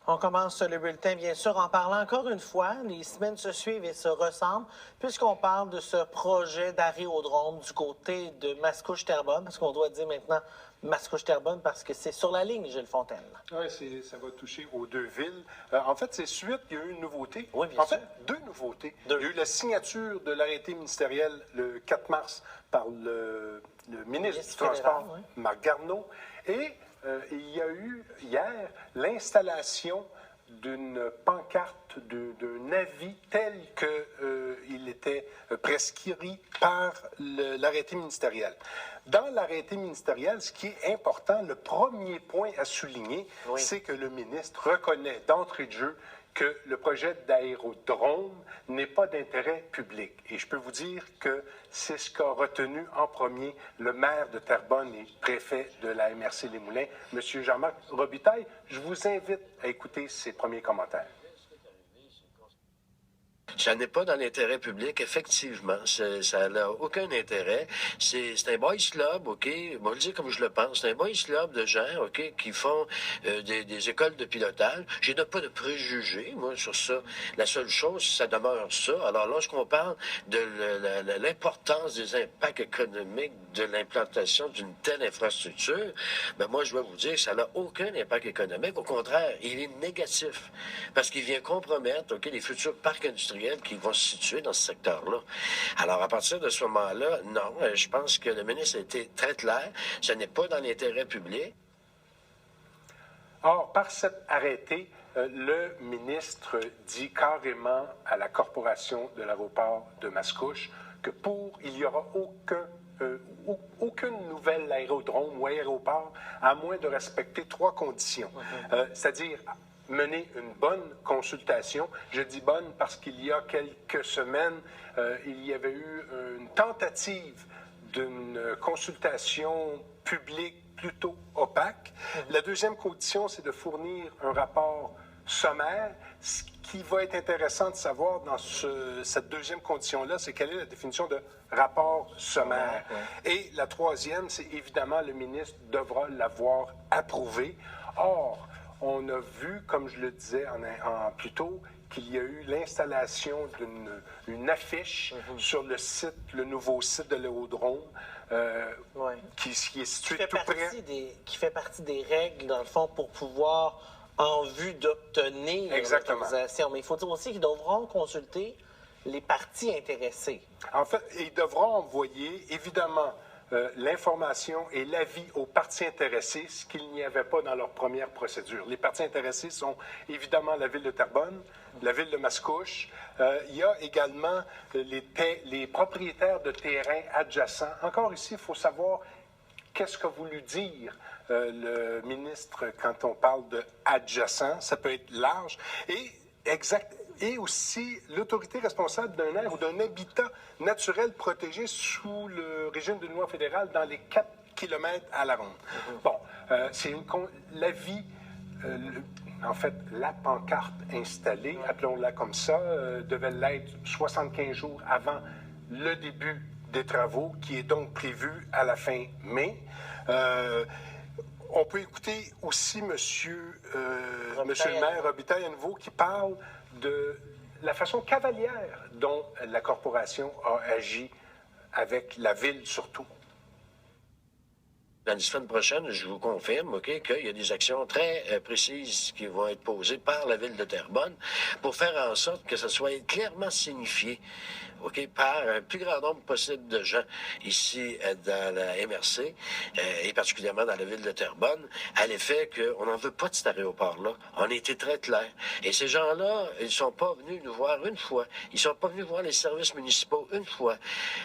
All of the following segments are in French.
On commence le bulletin, bien sûr, en parlant encore une fois. Les semaines se suivent et se ressemblent, puisqu'on parle de ce projet d'aérodrome du côté de Mascouche-Terrebonne, parce qu'on doit dire maintenant Mascouche-Terrebonne, parce que c'est sur la ligne, Gilles Fontaine. Oui, ça va toucher aux deux villes. En fait, c'est suite, il y a eu une nouveauté. Oui, bien sûr. En fait, deux nouveautés. Deux. Il y a eu la signature de l'arrêté ministériel le 4 mars par le ministre du Transport, fédéral, oui. Marc Garneau, et il y a eu hier l'installation d'une pancarte, d'un avis tel qu'il était prescrit par l'arrêté ministériel. Dans l'arrêté ministériel, ce qui est important, le premier point à souligner, oui, c'est que le ministre reconnaît d'entrée de jeu que le projet d'aérodrome n'est pas d'intérêt public. Et je peux vous dire que c'est ce qu'a retenu en premier le maire de Terrebonne et préfet de la MRC Les Moulins, M. Jean-Marc Robitaille. Je vous invite à écouter ses premiers commentaires. Ça n'est pas dans l'intérêt public, effectivement. Ça n'a aucun intérêt. C'est un boys club, OK? Moi, je le dis comme je le pense. C'est un boys club de gens, OK, qui font des écoles de pilotage. Je n'ai pas de préjugés, moi, sur ça. La seule chose, ça demeure ça. Alors, lorsqu'on parle de l'importance des impacts économiques de l'implantation d'une telle infrastructure, ben moi, je dois vous dire que ça n'a aucun impact économique. Au contraire, il est négatif. Parce qu'il vient compromettre, OK, les futurs parcs industriels qui vont se situer dans ce secteur-là. Alors, à partir de ce moment-là, non, je pense que le ministre a été très clair. Ce n'est pas dans l'intérêt public. Or, par cet arrêté, le ministre dit carrément à la corporation de l'aéroport de Mascouche que il n'y aura aucune nouvelle aérodrome ou aéroport à moins de respecter trois conditions. C'est-à-dire mener une bonne consultation. Je dis bonne parce qu'il y a quelques semaines, il y avait eu une tentative d'une consultation publique plutôt opaque. La deuxième condition, c'est de fournir un rapport sommaire. Ce qui va être intéressant de savoir dans cette deuxième condition-là, c'est quelle est la définition de rapport sommaire. Et la troisième, c'est évidemment le ministre devra l'avoir approuvé. Or, on a vu, comme je le disais plus tôt, qu'il y a eu l'installation d'une affiche sur le nouveau site de l'aérodrome, qui est situé tout près. Qui fait partie des règles, dans le fond, pour pouvoir, en vue d'obtenir l'autorisation. Mais il faut dire aussi qu'ils devront consulter les parties intéressées. En fait, ils devront envoyer, évidemment, l'information et l'avis aux parties intéressées, ce qu'il n'y avait pas dans leur première procédure. Les parties intéressées sont évidemment la ville de Terrebonne, la ville de Mascouche. Il y a également les propriétaires de terrains adjacents. Encore ici, il faut savoir qu'est-ce qu'a voulu dire le ministre quand on parle de adjacent. Ça peut être large. Et aussi l'autorité responsable d'un aire ou d'un habitat naturel protégé sous le régime de loi fédérale dans les 4 km à la ronde. Bon, c'est l'avis, en fait, la pancarte installée, appelons-la comme ça, devait l'être 75 jours avant le début des travaux, qui est donc prévu à la fin mai. On peut écouter aussi Monsieur le maire Robitaille à nouveau qui parle de la façon cavalière dont la corporation a agi avec la ville surtout. Dans les semaines prochaines, je vous confirme, OK, qu'il y a des actions très précises qui vont être posées par la ville de Terrebonne pour faire en sorte que ça soit clairement signifié, OK, par un plus grand nombre possible de gens ici dans la MRC et particulièrement dans la ville de Terrebonne, à l'effet qu'on n'en veut pas de cet aéroport-là. On a été très clair. Et ces gens-là, ils sont pas venus nous voir une fois. Ils sont pas venus voir les services municipaux une fois.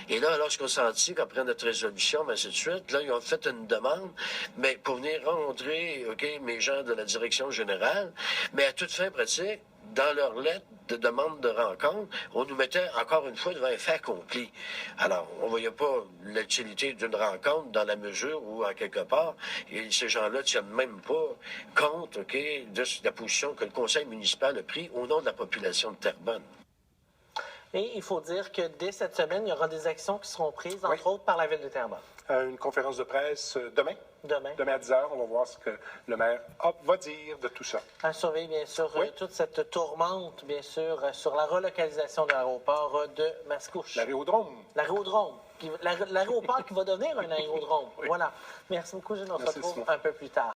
Et là, lorsqu'on sentit qu'on prenne notre résolution, ainsi de suite, là, ils ont fait une demande, mais pour venir rencontrer, OK, mes gens de la direction générale, mais à toute fin pratique, dans leur lettre de demande de rencontre, on nous mettait encore une fois devant un fait accompli. Alors, on ne voyait pas l'utilité d'une rencontre dans la mesure où, en quelque part, ces gens-là ne tiennent même pas compte, OK, de la position que le conseil municipal a pris au nom de la population de Terrebonne. Et il faut dire que dès cette semaine, il y aura des actions qui seront prises, entre autres, par la ville de Terrebonne. Une conférence de presse demain Demain. Demain à 10 h, on va voir ce que le maire va dire de tout ça. À surveiller, bien sûr, Oui. toute cette tourmente, bien sûr, sur la relocalisation de l'aéroport de Mascouche. L'aérodrome. L'aérodrome. L'aéroport qui va devenir un aérodrome. Oui. Voilà. Merci beaucoup, Gilles. On se Merci, retrouve Simon. un peu plus tard.